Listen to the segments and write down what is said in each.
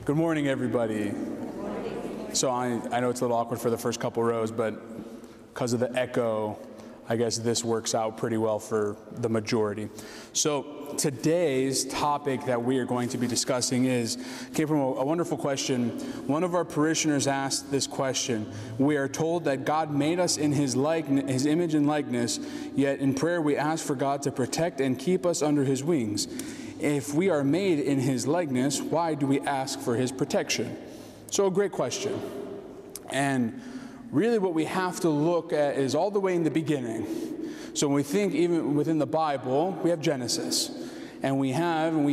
Good morning, everybody. So I know it's a little awkward for the first couple rows, but because of the echo, I guess this works out pretty well for the majority. So today's topic that we are going to be discussing came from a wonderful question. One of our parishioners asked this question. We are told that God made us in His image and likeness, yet in prayer we ask for God to protect and keep us under His wings. If we are made in His likeness, why do we ask for His protection? So a great question. And really what we have to look at is all the way in the beginning. So when we think even within the Bible, we have Genesis. And we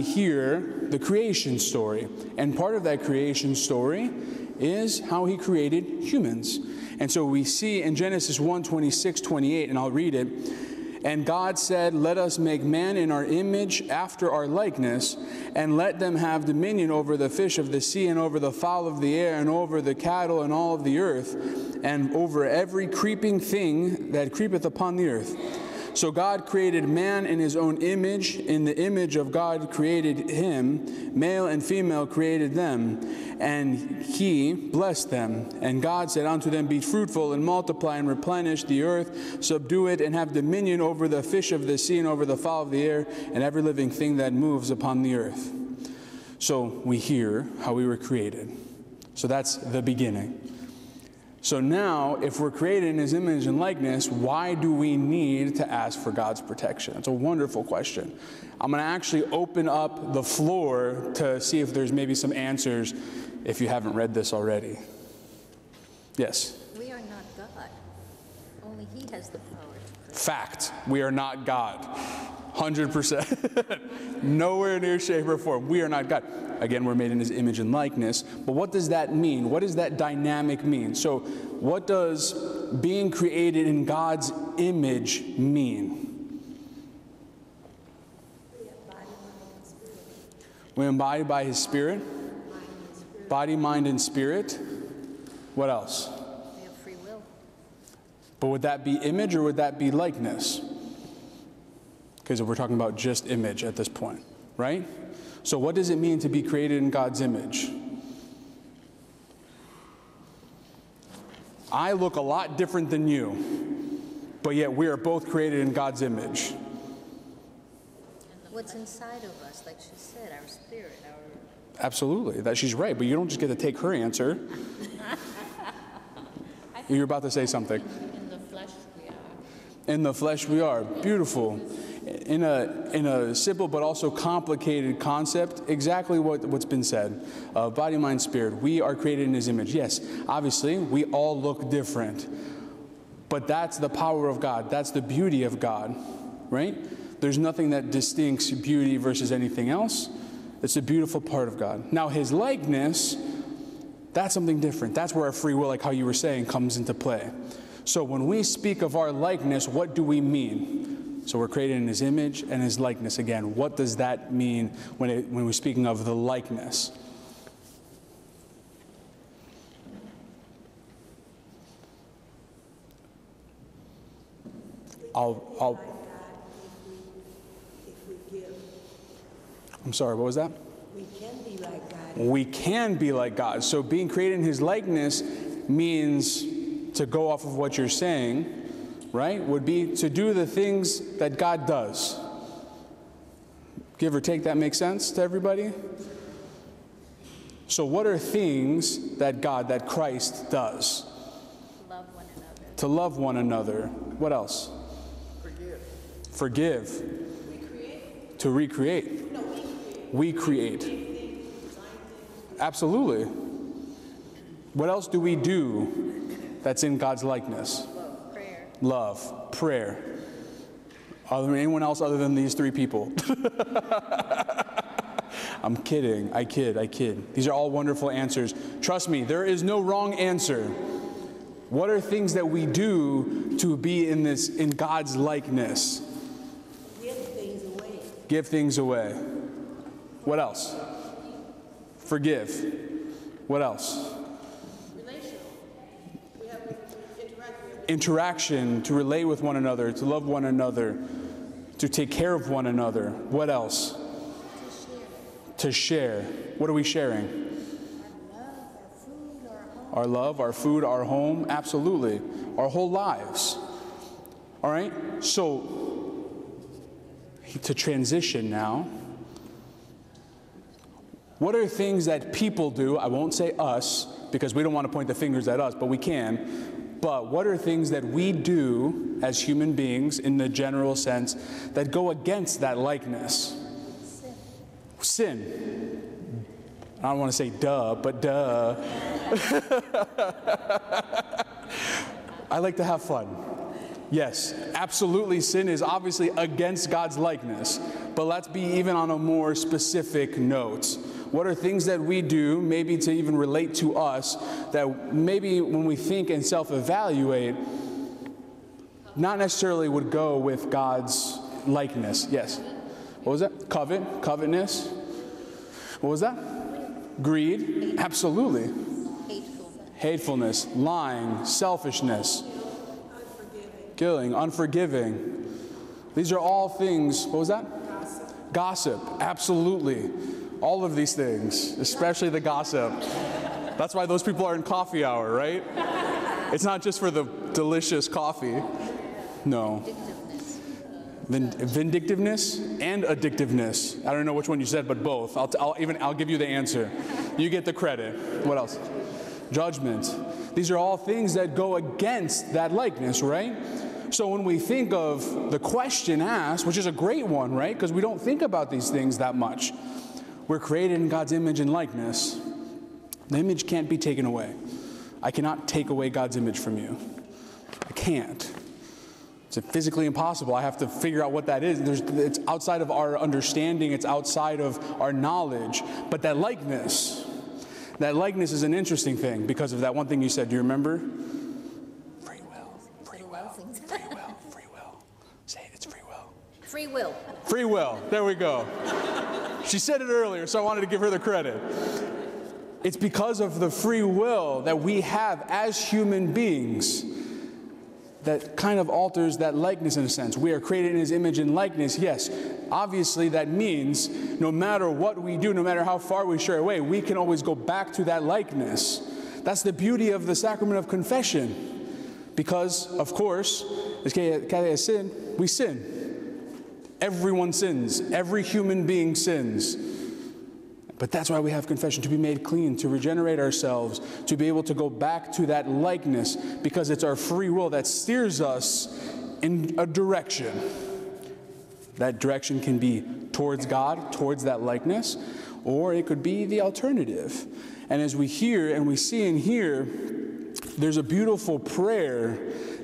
hear the creation story. And part of that creation story is how He created humans. And so we see in Genesis 1:26-28, and I'll read it. And God said, "Let us make man in our image after our likeness, and let them have dominion over the fish of the sea, and over the fowl of the air, and over the cattle, and all of the earth, and over every creeping thing that creepeth upon the earth." So God created man in His own image. In the image of God created him. Male and female created them. And He blessed them. And God said unto them, "Be fruitful and multiply and replenish the earth, subdue it, and have dominion over the fish of the sea, and over the fowl of the air, and every living thing that moves upon the earth." So we hear how we were created. So that's the beginning. So now, if we're created in His image and likeness, why do we need to ask for God's protection? It's a wonderful question. I'm going to actually open up the floor to see if there's maybe some answers if you haven't read this already. Yes? We are not God. Only He has the power to create. Fact. We are not God. 100%. Nowhere near shape or form. We are not God. Again, we're made in His image and likeness. But what does that mean? What does that dynamic mean? So what does being created in God's image mean? We're embodied by His Spirit. Body, mind, and spirit. What else? We have free will. But would that be image or would that be likeness? Because we're talking about just image at this point, right? So what does it mean to be created in God's image? I look a lot different than you, but yet we are both created in God's image. What's inside of us, like she said, our spirit, our... Absolutely, that she's right, but you don't just get to take her answer. You're about to say something. In the flesh we are. In the flesh we are. Beautiful. In a simple but also complicated concept, exactly what's been said. Body, mind, spirit. We are created in His image. Yes, obviously, we all look different. But that's the power of God. That's the beauty of God, right? There's nothing that distincts beauty versus anything else. It's a beautiful part of God. Now, His likeness, that's something different. That's where our free will, like how you were saying, comes into play. So when we speak of our likeness, what do we mean? So we're created in His image and His likeness. Again, what does that mean when we're speaking of the likeness? I'm sorry, what was that? We can be like God. We can be like God. So being created in His likeness means, to go off of what you're saying, right, would be to do the things that God does. Give or take, that makes sense to everybody? So what are things that that Christ does? Love one another. To love one another. What else? Forgive. Recreate. To recreate. No, We create. Absolutely. What else do we do that's in God's likeness? Love, prayer. Love, prayer. Are there anyone else other than these three people? I'm kidding. I kid. These are all wonderful answers. Trust me, there is no wrong answer. What are things that we do to be in God's likeness? give things away. Give things away. What else? Forgive. What else? Relational. We have Interaction, to relate with one another, to love one another, to take care of one another. What else? To share. What are we sharing? Our love, our food, our home, absolutely. Our whole lives. All right? So, to transition now, what are things that people do? I won't say us, because we don't want to point the fingers at us, but we can. But what are things that we do as human beings, in the general sense, that go against that likeness? Sin. I don't want to say duh, but duh. I like to have fun. Yes, absolutely, sin is obviously against God's likeness. But let's be even on a more specific note. What are things that we do, maybe to even relate to us, that maybe when we think and self-evaluate, not necessarily would go with God's likeness? Yes. What was that? Covetousness. What was that? Greed. Absolutely. Hatefulness. Lying. Selfishness. Killing. Unforgiving. These are all things. What was that? Gossip. Absolutely. All of these things, especially the gossip. That's why those people are in coffee hour, right? It's not just for the delicious coffee. No. Vindictiveness and addictiveness. I don't know which one you said, but both. I'll give you the answer. You get the credit. What else? Judgment. These are all things that go against that likeness, right? So when we think of the question asked, which is a great one, right? Because we don't think about these things that much. We're created in God's image and likeness. The image can't be taken away. I cannot take away God's image from you. I can't. It's physically impossible. I have to figure out what that is. It's outside of our understanding. It's outside of our knowledge. But that likeness is an interesting thing because of that one thing you said. Do you remember? Free will. Free will. Free will. Free will. Say it. It's free will. Free will. Free will. There we go. She said it earlier, so I wanted to give her the credit. It's because of the free will that we have as human beings that kind of alters that likeness in a sense. We are created in His image and likeness, yes. Obviously, that means no matter what we do, no matter how far we stray away, we can always go back to that likeness. That's the beauty of the sacrament of confession. Because, of course, as sin, we sin. Everyone sins. Every human being sins. But that's why we have confession, to be made clean, to regenerate ourselves, to be able to go back to that likeness, because it's our free will that steers us in a direction. That direction can be towards God, towards that likeness, or it could be the alternative. And as we hear and we see and hear, there's a beautiful prayer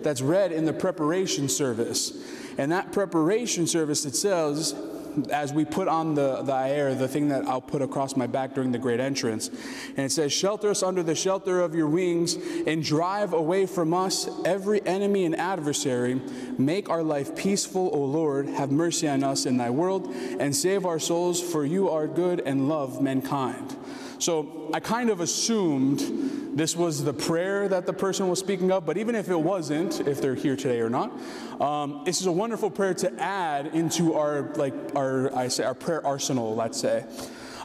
that's read in the preparation service. And that preparation service, it says, as we put on the air, the thing that I'll put across my back during the great entrance, and it says, "Shelter us under the shelter of your wings, and drive away from us every enemy and adversary. Make our life peaceful, O Lord. Have mercy on us in thy world, and save our souls, for you are good and love mankind." So I kind of assumed this was the prayer that the person was speaking of, but even if it wasn't, if they're here today or not, this is a wonderful prayer to add into our prayer arsenal, let's say.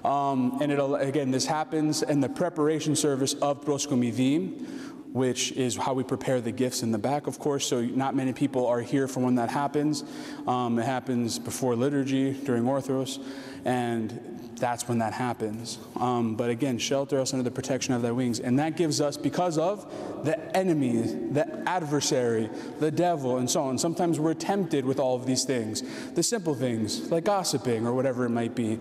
And again, this happens in the preparation service of Proscomidim, which is how we prepare the gifts in the back, of course, so not many people are here for when that happens. It happens before liturgy, during Orthros, and that's when that happens. But again, shelter us under the protection of thy wings. And that gives us, because of the enemy, the adversary, the devil, and so on. Sometimes we're tempted with all of these things. The simple things, like gossiping or whatever it might be,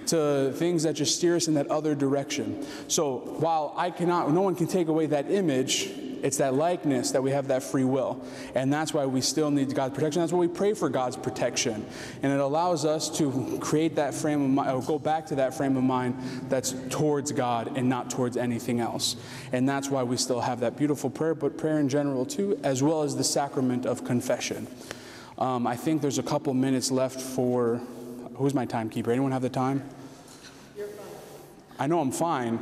to things that just steer us in that other direction. So while no one can take away that image, it's that likeness that we have that free will. And that's why we still need God's protection. That's why we pray for God's protection. And it allows us to create that frame of mind, or go back to that frame of mind that's towards God and not towards anything else. And that's why we still have that beautiful prayer, but prayer in general too, as well as the sacrament of confession. I think there's a couple minutes left for, who's my timekeeper? Anyone have the time? You're fine. I know I'm fine.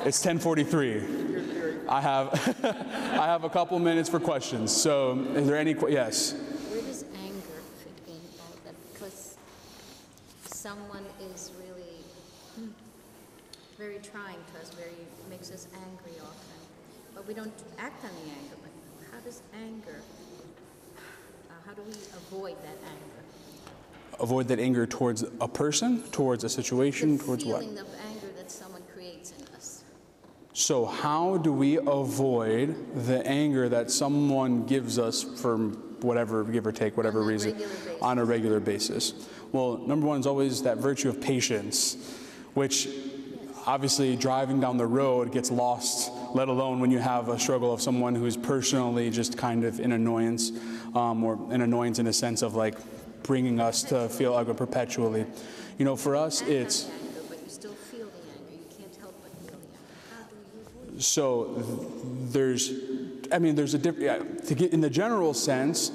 It's 10:43. I have a couple minutes for questions. So, is there any? Yes. Where does anger fit in all that? Because someone is really very trying to us, makes us angry often. But we don't act on the anger. But how does anger, how do we avoid that anger? Avoid that anger towards a person, towards a situation, towards what? The feeling of anger that someone creates in us. So how do we avoid the anger that someone gives us for whatever, give or take, whatever reason, on a regular basis? Well, number one is always that virtue of patience, which obviously driving down the road gets lost, let alone when you have a struggle of someone who's personally just kind of an annoyance, or an annoyance in a sense of like bringing us to feel ugly perpetually. You know, for us, it's... Anger, but you still feel the anger. You can't help but feel the anger. How do you avoid it? So there's a different, to get in the general sense,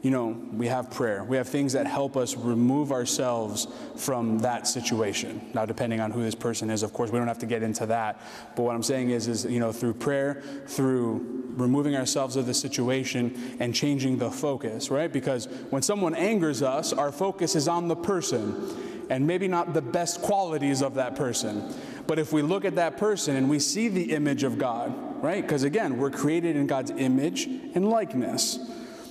you know, we have prayer. We have things that help us remove ourselves from that situation. Now, depending on who this person is, of course, we don't have to get into that. But what I'm saying is, you know, through prayer, through removing ourselves of the situation and changing the focus, right? Because when someone angers us, our focus is on the person and maybe not the best qualities of that person. But if we look at that person and we see the image of God, right? Because again, we're created in God's image and likeness.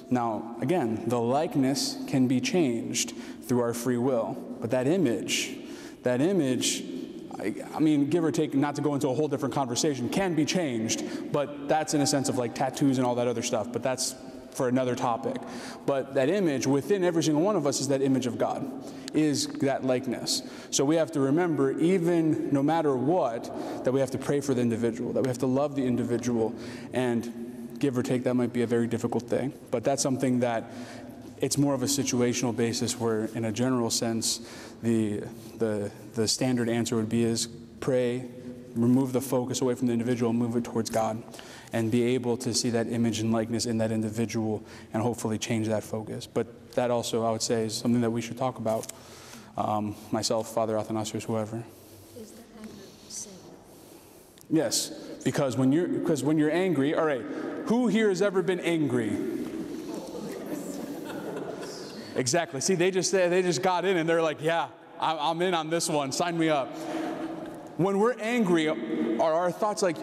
Now, again, the likeness can be changed through our free will. But that image, I mean, give or take, not to go into a whole different conversation, can be changed. But that's in a sense of like tattoos and all that other stuff. But that's for another topic. But that image within every single one of us is that image of God, is that likeness. So we have to remember, even no matter what, that we have to pray for the individual, that we have to love the individual. And give or take, that might be a very difficult thing. But that's something that it's more of a situational basis where, in a general sense, the standard answer would be is pray, remove the focus away from the individual, move it towards God, and be able to see that image and likeness in that individual and hopefully change that focus. But that also, I would say, is something that we should talk about. Myself, Father Athanasius, whoever. Is the anger sin? Yes, because when you're angry, all right, who here has ever been angry? Exactly. See, they just got in and they're like, yeah, I'm in on this one. Sign me up. When we're angry, are our thoughts like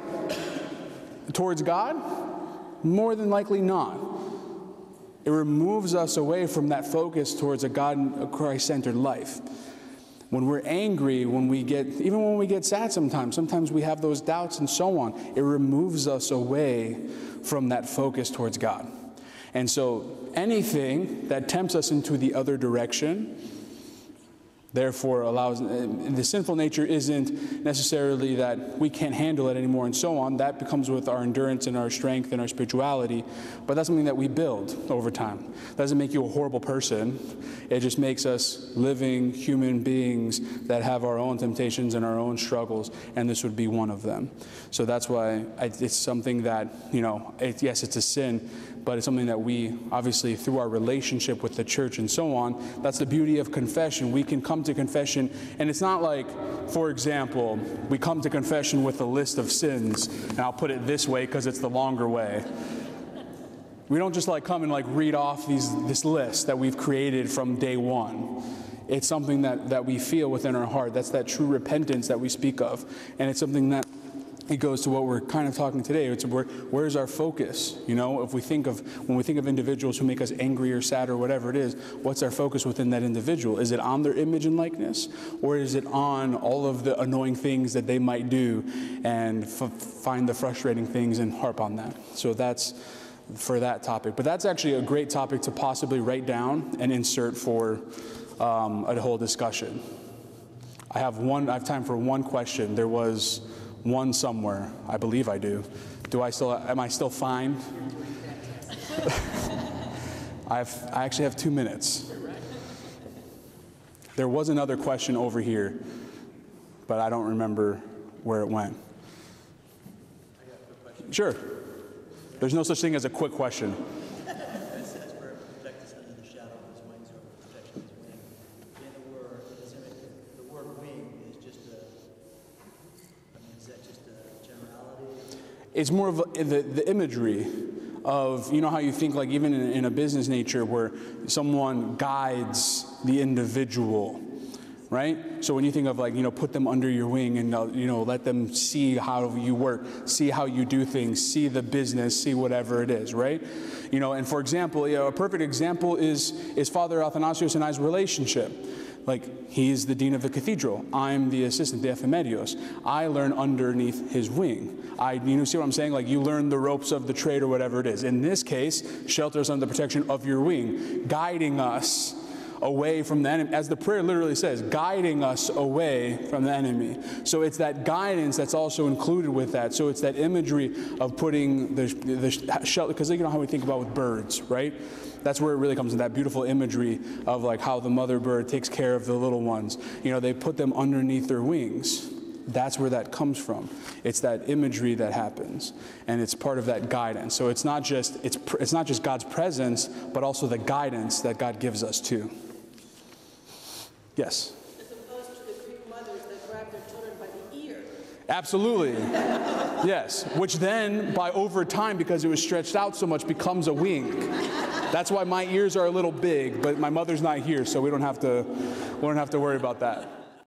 towards God? More than likely not. It removes us away from that focus towards a God, a Christ-centered life. When we're angry, even when we get sad sometimes we have those doubts and so on. It removes us away from that focus towards God. And so anything that tempts us into the other direction, therefore allows, the sinful nature isn't necessarily that we can't handle it anymore and so on. That becomes with our endurance and our strength and our spirituality. But that's something that we build over time. That doesn't make you a horrible person. It just makes us living human beings that have our own temptations and our own struggles, and this would be one of them. So that's why it's something that, you know, yes, it's a sin, but it's something that we, obviously, through our relationship with the church and so on, that's the beauty of confession. We can come to confession, and it's not like, for example, we come to confession with a list of sins, and I'll put it this way because it's the longer way. We don't just like come and like read off this list that we've created from day one. It's something that we feel within our heart. That's that true repentance that we speak of, and it's something that it goes to what we're kind of talking today. It's where's our focus? You know, when we think of individuals who make us angry or sad or whatever it is, what's our focus within that individual? Is it on their image and likeness, or is it on all of the annoying things that they might do and find the frustrating things and harp on that? So that's for that topic. But that's actually a great topic to possibly write down and insert for a whole discussion. I have time for one question. There was one somewhere. I believe I do. Am I still fine? I actually have 2 minutes. There was another question over here, but I don't remember where it went. Sure. There's no such thing as a quick question. It's more of the imagery of, you know how you think like even in a business nature where someone guides the individual, right? So when you think of like, put them under your wing and, let them see how you work, see how you do things, see the business, see whatever it is, right? And for example, a perfect example is Father Athanasios and I's relationship. Like, he's the dean of the cathedral. I'm the assistant, the epimedios. I learn underneath his wing. See what I'm saying? Like, you learn the ropes of the trade or whatever it is. In this case, shelter us under the protection of your wing, guiding us away from the enemy, as the prayer literally says, guiding us away from the enemy. So it's that guidance that's also included with that. So it's that imagery of putting the shelter, because how we think about with birds, right? That's where it really comes in, that beautiful imagery of like how the mother bird takes care of the little ones. They put them underneath their wings. That's where that comes from. It's that imagery that happens, and it's part of that guidance. So it's not just God's presence, but also the guidance that God gives us too. Yes. As opposed to the Greek mothers that grab their children by the ear. Absolutely. Yes. Which then, by over time, because it was stretched out so much, becomes a wing. That's why my ears are a little big, but my mother's not here, so we don't have to worry about that.